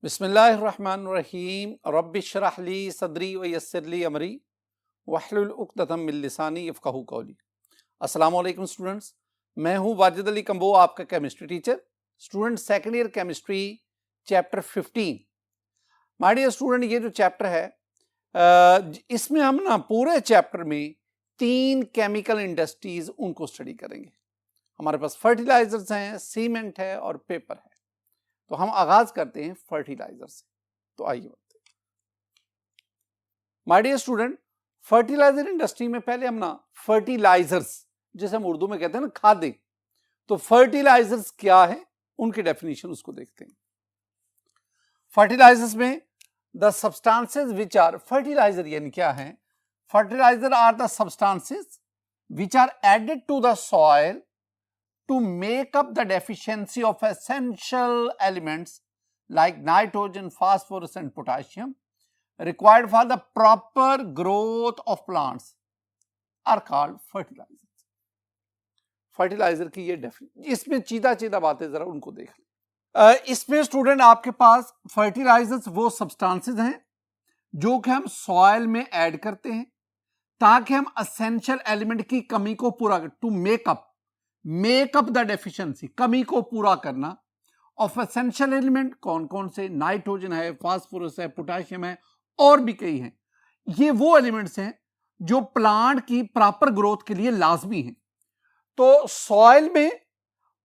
बिस्मिल्लाहिर्रहमानिर्रहीम रब्बिश्रह ली सदरी व यस्सिर ली अमरी वहलुल उक़दतम मिन लिसानी यफ़क़हू क़ौली। अस्सलामु अलैकुम स्टूडेंट्स, मैं हूं वाजिद अली कंबो, आपका chemistry teacher. Student second year chemistry chapter 15। My dear student, ये जो चैप्टर है इसमें हम ना पूरे चैप्टर में 3 केमिकल इंडस्ट्रीज उनको स्टडी करेंगे। हमारे पास फर्टिलाइजर्स हैं, सीमेंट है और पेपर है। तो हम आगाज करते हैं फर्टिलाइजर से। तो आइए बढ़ते हैं। My dear student, fertilizer industry में पहले हम ना फर्टिलाइजर्स, जैसे हम उर्दू में कहते हैं ना खादें, तो फर्टिलाइजर्स क्या है उनकी डेफिनेशन उसको देखते हैं। फर्टिलाइजर्स में the substances which are, fertilizer यानी क्या है? Fertilizer are the substances which are added to the soil to make up the deficiency of essential elements like nitrogen, phosphorus and potassium required for the proper growth of plants are called fertilizers. Fertilizer की ये definition, इसमें चीदा बातें जरा उनको देख लें। इसमें student आपके पास फर्टिलाइजर्स वो सब्सटेंसेस हैं जो कि हम सॉइल में ऐड करते हैं ताकि हम एसेंशियल एलिमेंट की कमी को पूरा कर, टू मेकअप द डेफिशिएंसी, कमी को पूरा करना ऑफ एसेंशियल एलिमेंट। कौन कौन से? नाइट्रोजन है, फास्फोरस है, पोटेशियम है और भी कई हैं। ये वो एलिमेंट्स हैं जो प्लांट की प्रॉपर ग्रोथ के लिए लाजमी हैं। तो सॉइल में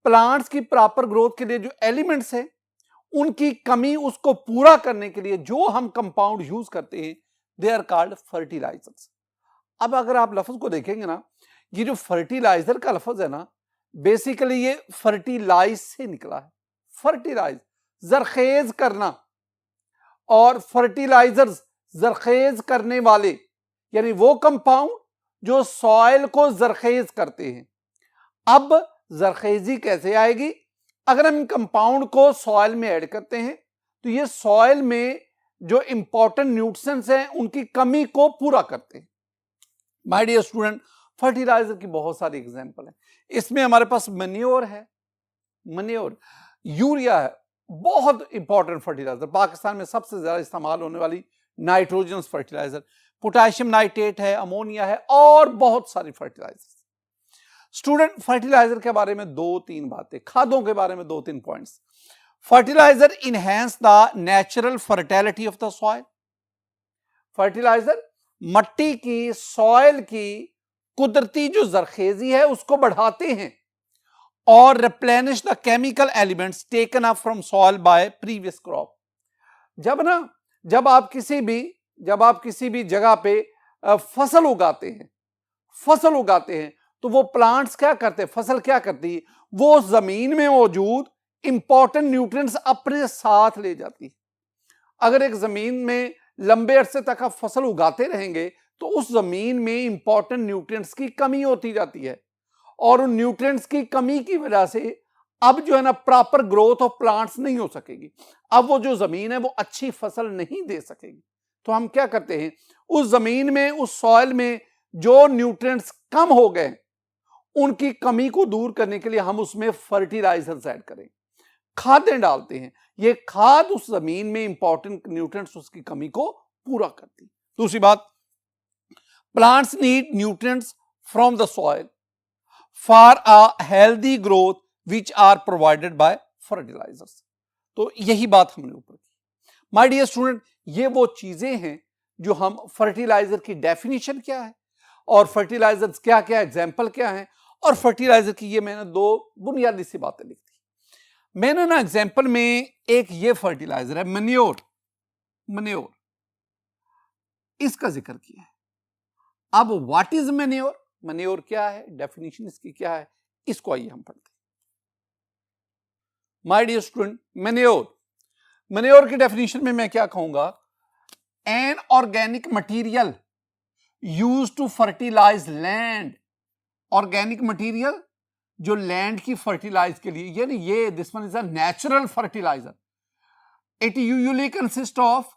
प्लांट्स की प्रॉपर ग्रोथ के लिए जो एलिमेंट्स हैं उनकी कमी उसको पूरा करने के लिए जो हम कंपाउंड यूज करते हैं, दे आर कॉल्ड फर्टिलाइजर्स। अब अगर आप लफ्ज को देखेंगे ना, ये जो फर्टिलाइजर का लफ्ज है ना, बेसिकली ये फर्टिलाइज से निकला है। फर्टिलाइज, जरखेज करना, और फर्टिलाइजर्स जरखेज करने वाले, यानी वो कंपाउंड जो सॉइल को जरखेज करते हैं। अब जरखेजी कैसे आएगी? अगर हम कंपाउंड को सॉइल में ऐड करते हैं तो ये सॉइल में जो इंपॉर्टेंट न्यूट्रिएंट्स हैं उनकी कमी को पूरा करते हैं। माय डियर स्टूडेंट, फर्टिलाइजर की बहुत सारी एग्जांपल है। इसमें हमारे पास मन्योर है, मन्योर, यूरिया है, बहुत इंपॉर्टेंट फर्टिलाइजर। पाकिस्तान में सबसे ज्यादा इस्तेमाल होने वाली नाइट्रोजन फर्टिलाइजर, पोटेशियम नाइट्रेट है, अमोनिया है और बहुत सारी फर्टिलाइजर। स्टूडेंट, फर्टिलाइजर के बारे में 2-3 बातें, खादों के बारे में 2-3 points. Fertiliser enhance the natural fertility of the soil. Fertiliser मट्टी की, सॉइल की कुदरती जो जरखेजी है उसको बढ़ाते हैं और replenish the chemical elements taken up from soil by previous crop. जब आप किसी भी जगह पे फसल उगाते हैं तो वो प्लांट्स क्या करते हैं, फसल क्या करती है, वो जमीन में मौजूद इंपॉर्टेंट न्यूट्रिएंट्स अपने साथ ले जाती है। अगर एक जमीन में लंबे अरसे तक आप फसल उगाते रहेंगे तो उस जमीन में इंपॉर्टेंट न्यूट्रिएंट्स की कमी होती जाती है और उन न्यूट्रिएंट्स की कमी की वजह से अब जो है ना प्रॉपर ग्रोथ ऑफ प्लांट्स नहीं हो सकेगी। अब वो जो जमीन है वो अच्छी फसल नहीं दे सकेगी। तो हम क्या करते हैं, उस जमीन में, उस सॉइल में जो न्यूट्रिएंट्स कम हो गए उनकी कमी को दूर करने के लिए हम उसमें फर्टिलाइजर्स ऐड करें, खादें डालते हैं। ये खाद उस जमीन में इंपॉर्टेंट न्यूट्रिएंट्स, उसकी कमी को पूरा करती है। दूसरी बात, plants need nutrients from the soil for a healthy growth which are provided by fertilizers। तो यही बात हमने ऊपर की। माय डियर स्टूडेंट, ये वो चीजें हैं जो हम फर्टिलाइजर की डेफिनेशन क्या है और फर्टिलाइजर्स क्या क्या एग्जांपल क्या है, और फर्टिलाइजर की ये मैंने 2 बुनियादी सी बातें लिखी। मैंने ना एग्जांपल में एक ये फर्टिलाइजर है मन्योर, इसका जिक्र किया है। अब व्हाट इज मैन्योर, मैन्योर क्या है, डेफिनेशन इसकी क्या है, इसको आइए हम पढ़ते हैं। माय डियर स्टूडेंट, मैन्योर की डेफिनेशन में मैं क्या कहूंगा, an organic material used to fertilise land. Organic material जो लैंड की फर्टिलाइज के लिए, यानी ये this one is a natural fertiliser. It usually consist of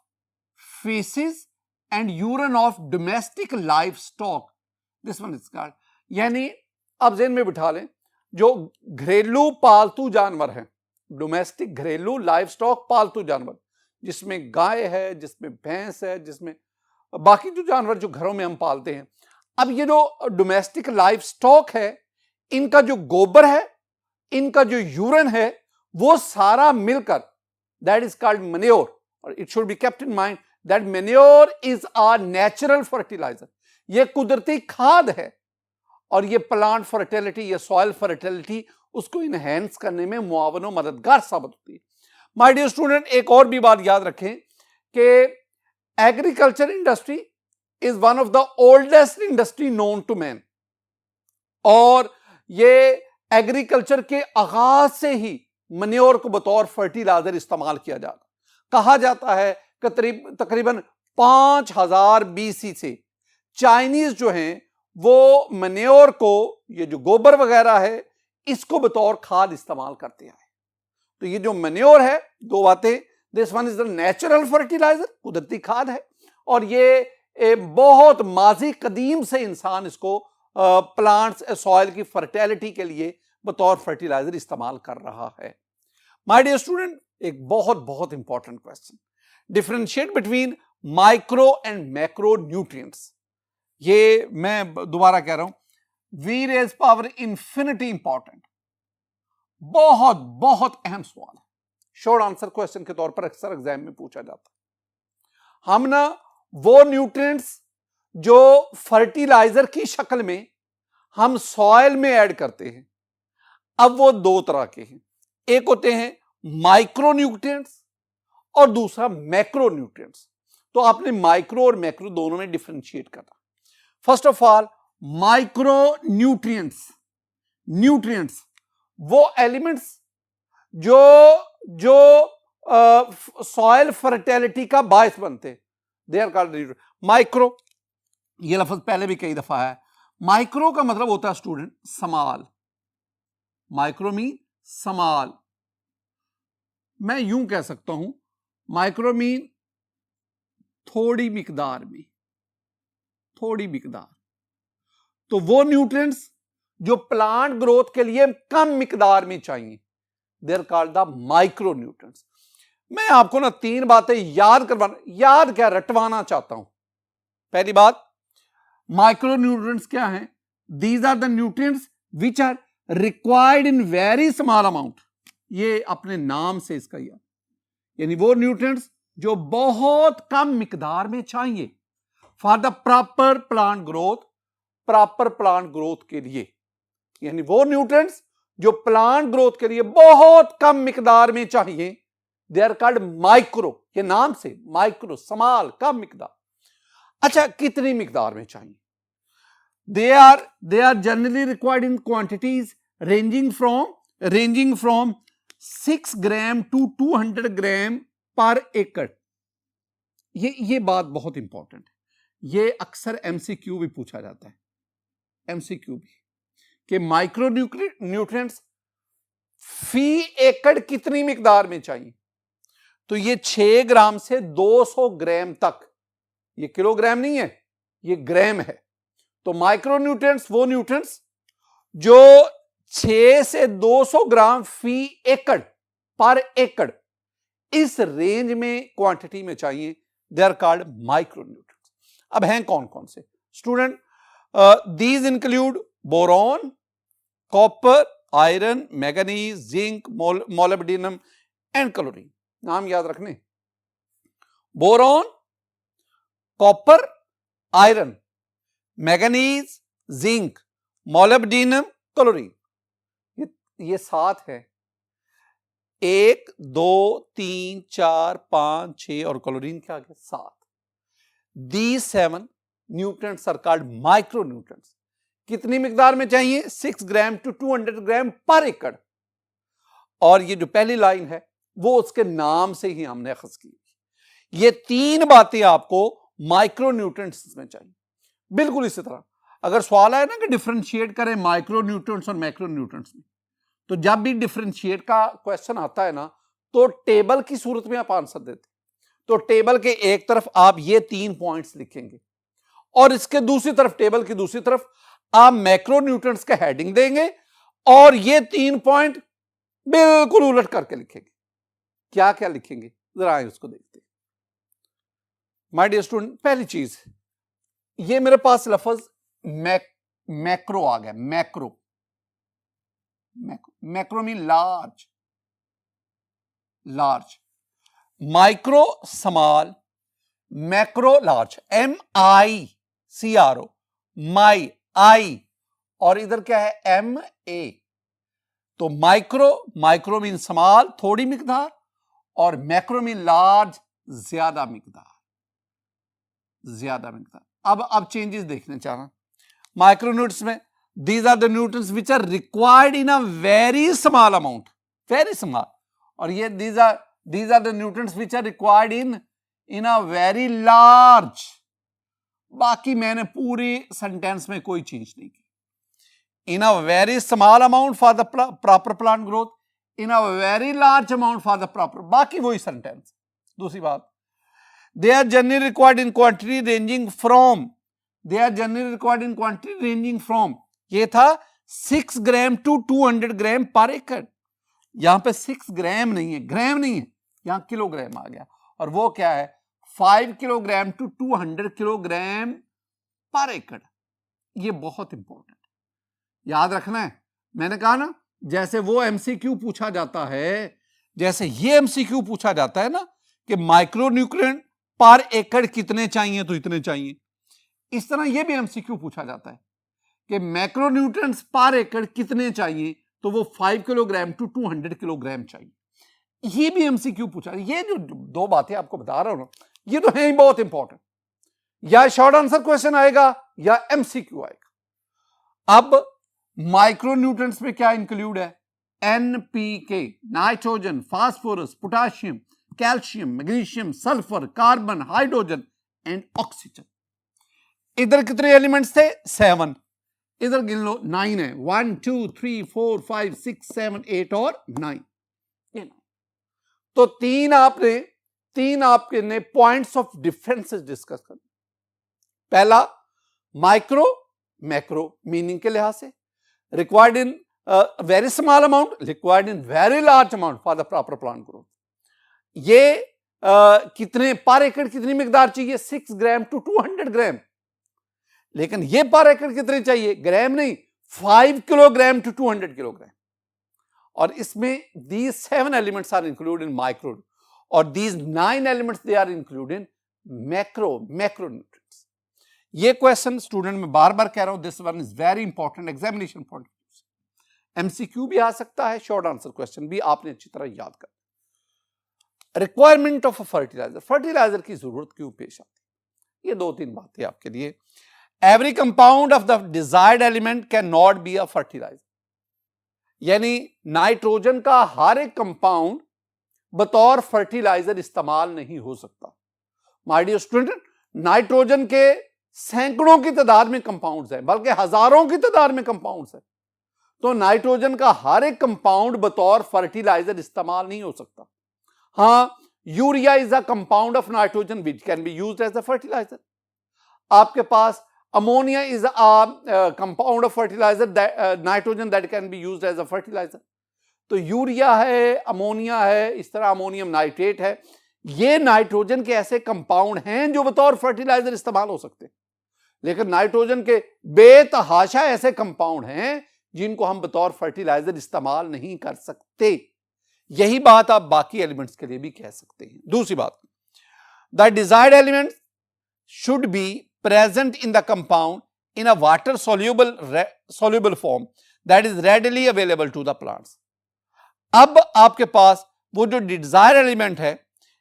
faeces and urine of domestic livestock, this one is called. यानी आप ज़हन में बिठा लें, जो घरेलू पालतू जानवर हैं, डोमेस्टिक घरेलू लाइफ स्टॉक पालतू जानवर, जिसमें गाय है, जिसमें भैंस है, जिसमें बाकी जो जानवर जो घरों में हम पालते हैं। अब ये जो डोमेस्टिक लाइफ स्टॉक है, इनका जो गोबर है, इनका जो यूरिन है, वो सारा मिलकर दैट इज कॉल्ड मैन्योर। और it should be kept in mind that manure is a natural fertiliser. ये कुदरती खाद है और ये प्लांट फर्टिलिटी, ये सॉइल फर्टिलिटी उसको इनहेंस करने में मुआवन और मददगार साबित होती है। माय डियर स्टूडेंट, एक और भी बात याद रखें कि agriculture industry is one of the oldest industry known to man. और ये एग्रीकल्चर के आगाज से ही मैन्योर को बतौर फर्टिलाइजर इस्तेमाल किया जाता। कहा जाता है कि तकरीबन 5000 BC से चाइनीज जो हैं वो मैन्योर को, ये जो गोबर वगैरह है, इसको बतौर खाद इस्तेमाल करते आए। तो ये जो मैन्योर है, दो बातें, this one is the natural fertiliser, कुदरती खाद है, और ये बहुत माजी कदीम से इंसान इसको प्लांट्स सॉइल की फर्टिलिटी के लिए बतौर फर्टिलाइजर इस्तेमाल कर रहा है। माय डियर स्टूडेंट, एक बहुत बहुत important question, differentiate between micro and macronutrients. ये मैं दोबारा कह रहा हूं, we raise power infinity important, बहुत बहुत अहम सवाल है। शॉर्ट आंसर क्वेश्चन के तौर पर अक्सर एग्जाम में पूछा जाता है। हम ना वो न्यूट्रिएंट्स जो फर्टिलाइजर की शक्ल में हम सॉइल में ऐड करते हैं, अब वो दो तरह के हैं। एक होते हैं माइक्रो न्यूट्रिएंट्स और दूसरा मैक्रो न्यूट्रिएंट्स। तो आपने माइक्रो और मैक्रो दोनों में डिफरेंशिएट करना। First of all, micro nutrients वो एलिमेंट्स जो सॉइल फर्टिलिटी का बायस बनते, दे आर कॉल्ड माइक्रो। ये लफ्ज पहले भी कई दफा है। माइक्रो का मतलब होता है स्टूडेंट समाल। माइक्रो मीन समाल। मैं यूं कह सकता हूं, माइक्रो मीन थोड़ी मिकदार में, थोड़ी मिकदार। तो वो न्यूट्रिएंट्स जो प्लांट ग्रोथ के लिए कम मिकदार में चाहिए, they are called the micronutrients. मैं आपको ना तीन बातें याद क्या रटवाना चाहता हूं। पहली बात, माइक्रो न्यूट्रिएंट्स क्या हैं? These are the nutrients which are required in very small amount. ये अपने नाम से इसका यानी वो न्यूट्रिएंट्स जो बहुत कम मिकदार में चाहिए for the proper plant growth के लिए। यानी वो न्यूट्रिएंट्स जो प्लांट ग्रोथ के लिए बहुत कम मिकदार में चाहिए, दे आर कॉल्ड माइक्रो। ये नाम से माइक्रो, स्मॉल, कम मिकदार। अच्छा, कितनी मिकदार में चाहिए? They are generally required in quantities ranging from 6 gram to 200 gram per एकड़। ये बात बहुत इंपॉर्टेंट है। ये अक्सर एमसीक्यू भी पूछा जाता है, एमसीक्यू भी, कि माइक्रो न्यूट्रिएंट्स फी एकड़ कितनी मिकदार में चाहिए। तो ये 6 ग्राम से 200 ग्राम तक, ये किलोग्राम नहीं है, ये ग्राम है। तो माइक्रो न्यूट्रिएंट्स वो न्यूट्रिएंट्स जो 6 से 200 ग्राम फी एकड़, पर एकड़, इस रेंज में क्वांटिटी में चाहिए, they are called micronutrients. अब हैं कौन कौन से student? These include boron, copper, iron, manganese, zinc, molybdenum and chlorine. नाम याद रखने, boron, copper, iron, manganese, zinc, molybdenum, chlorine. ये 7 है। 1 2 3 4 5 6 और क्लोरीन के आगे 7। These 7 nutrients are called micronutrients। कितनी मिकदार में चाहिए? 6 ग्राम टू 200 ग्राम पर एकड़। और ये जो पहली लाइन है वो उसके नाम से ही हमने अखज की। ये 3 बातें आपको माइक्रो न्यूट्रिएंट्स में चाहिए। बिल्कुल इसी तरह अगर सवाल आए ना कि डिफरेंशिएट करें माइक्रो न्यूट्रिएंट्स और मैक्रो न्यूट्रिएंट्स में, तो जब भी डिफरेंशिएट का क्वेश्चन आता है ना, तो टेबल की सूरत में आप आंसर देते। तो टेबल के एक तरफ आप ये 3 पॉइंट्स लिखेंगे और इसके दूसरी तरफ, टेबल की दूसरी तरफ, आप मैक्रो न्यूट्रिएंट्स का हेडिंग देंगे और ये 3 पॉइंट बिल्कुल उलट करके लिखेंगे। क्या क्या लिखेंगे जरा उसको देखते हैं। माय डियर स्टूडेंट, पहली चीज, ये मेरे पास लफ्ज मैक्रो आ गया। Macro, macro mean large, large. Micro small, macro large, MICRO, माई, आई, और इधर क्या है MA। तो माइक्रो मीन स्मॉल, थोड़ी मिकदार, और मैक्रो मीन लार्ज, ज्यादा मिकदार, ज्यादा मिकदार। अब चेंजेस देखने चाहना माइक्रोन्यूट्रंस में। These are the nutrients which are required in a very small amount, very small. और ये these are the nutrients which are required in a very large. बाकी मैंने पूरी सेंटेंस में कोई चेंज नहीं की। In a very small amount for the proper plant growth, in a very large amount for the proper, बाकी वही sentence. दूसरी बात, they are generally required in quantity ranging from, ये था 6 ग्राम टू 200 ग्राम पर एकड़। यहां पे 6 ग्राम नहीं है, ग्राम नहीं है, यहां किलोग्राम आ गया। और वो क्या है 5 किलोग्राम टू 200 किलोग्राम पर एकड़। ये बहुत इंपॉर्टेंट याद रखना है। मैंने कहा ना, जैसे वो एमसीक्यू पूछा जाता है, जैसे ये एमसीक्यू पूछा जाता है ना कि माइक्रो न्यूट्रिएंट पर एकड़ कितने चाहिए तो इतने चाहिए, इस तरह ये भी एमसीक्यू पूछा जाता है कि मैक्रो न्यूट्रिएंट्स पर एकड़ कितने चाहिए, तो वो 5 किलोग्राम टू 200 किलोग्राम चाहिए। ये भी एमसीक्यू पूछा। ये जो दो बातें आपको बता रहा हूं ना, ये तो है ही बहुत इंपॉर्टेंट। या शॉर्ट आंसर क्वेश्चन आएगा या एमसीक्यू आएगा। अब माइक्रो न्यूट्रिएंट्स में क्या इंक्लूड है, NPK, nitrogen, phosphorus, potassium, calcium, magnesium, sulphur, carbon, hydrogen and oxygen. इधर कितने एलिमेंट्स थे 7, इधर गिन लो 9 है। 1 2 3 4 5 6 7 8 और 9। तो तीन आपने पॉइंट्स ऑफ डिफरेंसेस डिस्कस कर। पहला माइक्रो मैक्रो मीनिंग के लिहाज से, required in very small amount, required in very large amount for the proper plant growth. ये कितने पर एकड़ कितनी मिकदार चाहिए 6 ग्राम टू 200 ग्राम, लेकिन ये पर एकड़ कितने चाहिए, ग्राम नहीं, 5 किलोग्राम टू 200 किलोग्राम। और इसमें these 7 elements are included in micro, और these 9 elements they are included in macronutrients। ये क्वेश्चन स्टूडेंट में बार बार कह रहा हूं, this one is very important, examination point, MCQ भी आ सकता है, शॉर्ट आंसर क्वेश्चन भी आपने अच्छी तरह याद कर। Requirement of a fertiliser, fertiliser की जरूरत क्यों पेश आती है, ये 2-3 बातें आपके लिए। Every compound of the desired element cannot be a fertiliser, यानी नाइट्रोजन का हर एक कंपाउंड बतौर फर्टिलाइजर इस्तेमाल नहीं हो सकता। माय डियर स्टूडेंट, नाइट्रोजन के सैकड़ों की तादाद में कंपाउंड्स हैं, बल्कि हजारों की तादाद में कंपाउंड्स हैं। तो नाइट्रोजन का हर एक कंपाउंड बतौर फर्टिलाइजर इस्तेमाल नहीं हो सकता। हाँ, urea is a compound of nitrogen which can be used as a fertiliser. आपके पास ammonia is a compound of fertiliser nitrogen that can be used as a fertiliser. तो यूरिया है, अमोनिया है, इस तरह अमोनियम नाइट्रेट है, ये nitrogen के ऐसे कंपाउंड हैं जो बतौर फर्टिलाइजर इस्तेमाल हो सकते हैं। लेकिन नाइट्रोजन के बेतहाशा ऐसे कंपाउंड हैं जिनको हम बतौर फर्टिलाइजर इस्तेमाल नहीं कर सकते। यही बात आप बाकी एलिमेंट्स के लिए भी कह सकते हैं। दूसरी बात, the desired element should be present in the compound in a water soluble form that is readily available to the plants. अब आपके पास वो जो डिजायर एलिमेंट है,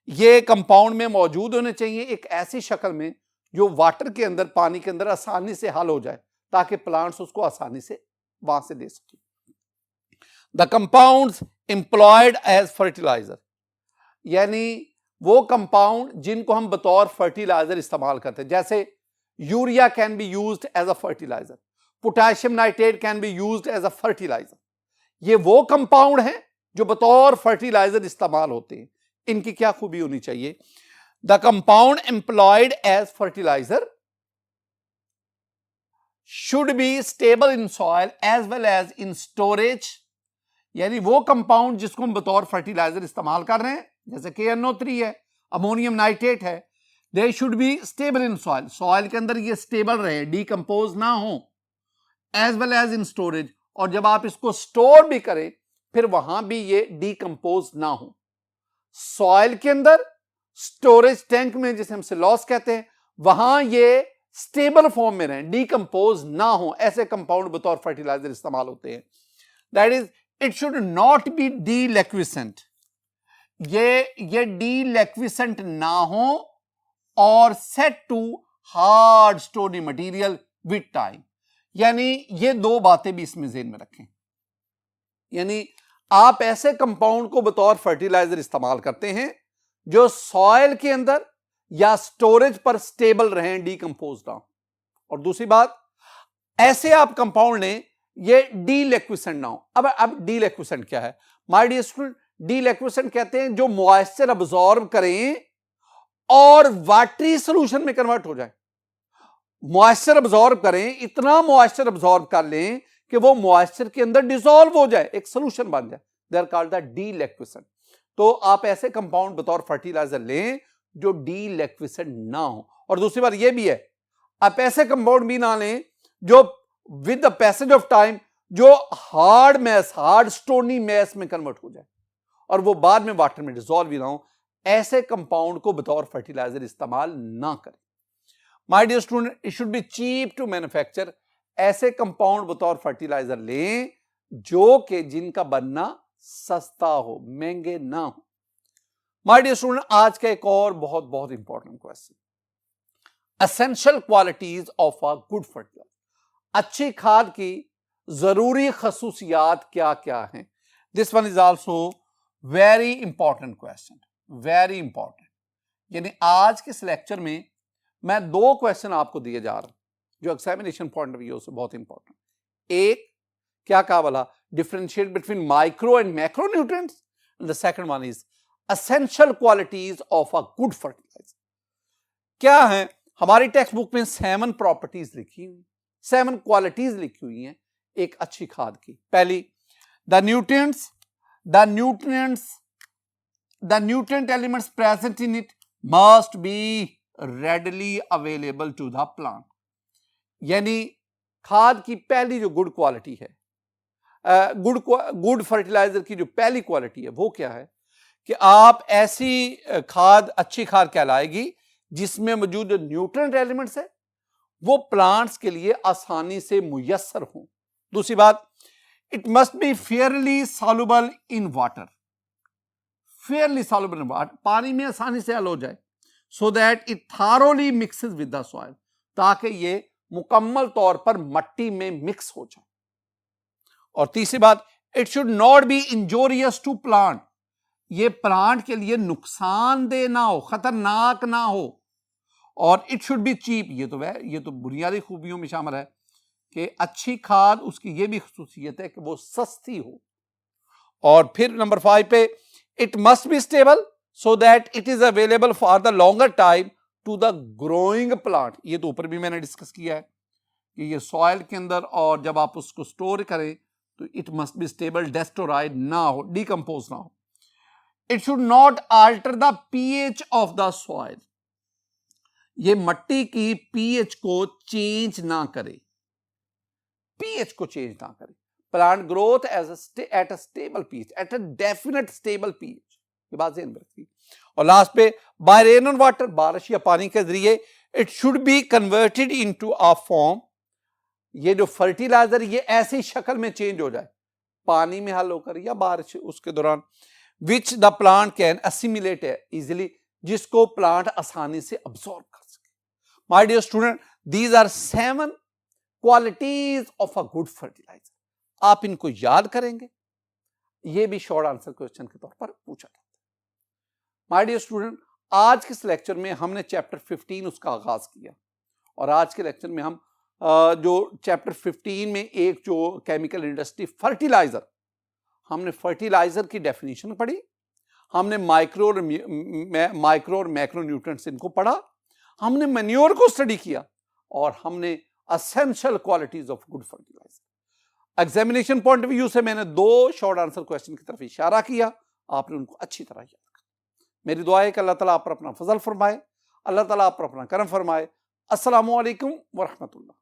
ये कंपाउंड में मौजूद होने चाहिए एक ऐसी शक्ल में जो वाटर के अंदर, पानी के अंदर आसानी से हल हो जाए, ताकि प्लांट्स उसको आसानी से वहां से दे सके। The compounds employed as fertiliser, यानी वो कंपाउंड जिनको हम बतौर फर्टिलाइजर इस्तेमाल करते हैं, जैसे urea can be used as a fertiliser, potassium nitrate can be used as a fertiliser. ये वो कंपाउंड हैं जो बतौर फर्टिलाइजर इस्तेमाल होते हैं। इनकी क्या खूबी होनी चाहिए, the compound employed as fertiliser should be stable in soil as well as in storage, यानी वो कंपाउंड जिसको हम बतौर फर्टिलाइजर इस्तेमाल कर रहे हैं, जैसे KNO3 है, अमोनियम नाइट्रेट है, they should be stable in soil, soil के अंदर ये स्टेबल रहे, डीकंपोज ना हो, as well as in storage, और जब आप इसको स्टोर भी करें फिर वहां भी ये डीकंपोज ना हो। सॉइल के अंदर, स्टोरेज टैंक में जिसे हम सिलॉस कहते हैं, वहां ये स्टेबल फॉर्म में रहें, डीकंपोज ना हो, ऐसे कंपाउंड बतौर फर्टिलाइजर इस्तेमाल होते हैं। That is it should not be deliquescent, ये डीलिक्विसेंट ना हो, और set to hard storage material with time. यानी ये दो बातें भी इसमें ज़हन में रखें, यानी आप ऐसे कंपाउंड को बतौर फर्टिलाइजर इस्तेमाल करते हैं जो सॉइल के अंदर या स्टोरेज पर स्टेबल रहें, डीकंपोज ना हो। और दूसरी बात, ऐसे आप कंपाउंड लें ये डीलिक्विसेंट ना हो। अब डीलिक्विसेंट क्या है माय डियर स्टूडेंट? डीलिक्विसेंट कहते हैं जो मॉइस्चर अब्सॉर्ब करें और वाटरी सॉल्यूशन में कन्वर्ट हो जाए। मॉइस्चर अब्सॉर्ब करें, इतना मॉइस्चर अब्सॉर्ब कर लें कि वो मॉइस्चर के अंदर डिसॉल्व हो जाए, एक सॉल्यूशन बन जाए, they are called the deliquescent. तो आप ऐसे कंपाउंड बतौर फर्टिलाइजर लें जो डीलिक्विसेंट ना हो। और दूसरी बात ये भी है, आप ऐसे कंपाउंड भी ना लें जो with the passage of time जो hard mass, hard stony mass में कन्वर्ट हो जाए और वो बाद में वाटर में डिसॉल्व भी ना हो। ऐसे कंपाउंड को बतौर फर्टिलाइजर इस्तेमाल ना करें। My dear student, it should be cheap to manufacture. ऐसे कंपाउंड बतौर फर्टिलाइजर लें जो कि जिनका बनना सस्ता हो, महंगे ना हो। माय डियर स्टूडेंट, आज का एक और बहुत बहुत important question, essential qualities of a good fertiliser. अच्छी खाद की जरूरी खसूसियात क्या क्या हैं? This one is also very important question, very important. यानी आज के इस लेक्चर में मैं दो क्वेश्चन आपको दिए जा रहा हूं जो एग्जामिनेशन पॉइंट ऑफ व्यू से बहुत इंपॉर्टेंट। एक, क्या कहा बोला, differentiate between micro and macronutrients, and the second one is essential qualities of a good fertiliser. क्या है? हमारी टेक्स्ट बुक में 7 प्रॉपर्टीज लिखी हुई, 7 क्वालिटीज लिखी हुई हैं एक अच्छी खाद की। पहली, the nutrient elements present in it must be readily available to the plant. यानी खाद की पहली जो गुड क्वालिटी है, गुड फर्टिलाइजर की जो पहली क्वालिटी है वो क्या है कि आप ऐसी खाद, अच्छी खाद कहलाएगी जिसमें मौजूद न्यूट्रिएंट एलिमेंट्स है वो प्लांट्स के लिए आसानी से मुयस्सर हों। दूसरी बात, it must B Fairlie soluble in water, Fairlie soluble in water, पानी में आसानी से हल हो जाए, सो that it thoroughly mixes with the soil, ताकि ये मुकम्मल तौर पर मट्टी में मिक्स हो जाए। और तीसरी बात, it should not be injurious to plant, ये प्लांट के लिए नुकसानदेह ना हो, खतरनाक ना हो। और इट शुड बी चीप, ये तो बुनियादी खूबियों में शामिल है कि अच्छी खाद, उसकी ये भी खुसूसियत है कि वो सस्ती हो। और फिर नंबर 5 पे, it must be stable so that it is available for the longer time to the growing plant. ये तो ऊपर भी मैंने डिस्कस किया है कि ये सॉइल के अंदर, और जब आप उसको स्टोर करें तो it must be stable, destroyed ना हो, डीकंपोज ना हो। It should not alter the pH of the soil, ये मट्टी की पीएच को चेंज ना करे, पीएच को चेंज ना करे। Plant growth at a stable pH, at a definite stable pH, ये बात ध्यान में रखिए। और लास्ट पे, बाय रेन ऑन वाटर, बारिश या पानी के जरिए, it should be converted into a form, ये जो फर्टिलाइजर ये ऐसी शक्ल में चेंज हो जाए, पानी में हल होकर या बारिश उसके दौरान, which the plant can assimilate easily, जिसको प्लांट आसानी से अब्सॉर्ब कर सके। My dear student, these are 7 qualities of a good fertiliser. आप इनको याद करेंगे, ये भी शॉर्ट आंसर क्वेश्चन के तौर पर पूछा जाता है। माय डियर स्टूडेंट, आज के इस लेक्चर में हमने चैप्टर 15 उसका आगाज किया, और आज के लेक्चर में हम जो चैप्टर 15 में एक जो केमिकल इंडस्ट्री फर्टिलाइजर, हमने फर्टिलाइजर की डेफिनेशन पढ़ी, हमने माइक्रो और मैक्रो न्यूट्रिएंट्स इनको पढ़ा, हमने मैन्योर को स्टडी किया, और हमने essential qualities of good fertiliser. Examination point of view से मैंने 2 शॉर्ट आंसर क्वेश्चन की तरफ इशारा किया, आपने उनको अच्छी तरह याद रखा। मेरी दुआ है कि अल्लाह ताला आप पर अपना फजल फरमाए, अल्लाह ताला आप पर अपना करम फरमाए। अस्सलामु अलैकुम व रहमतुल्लाह।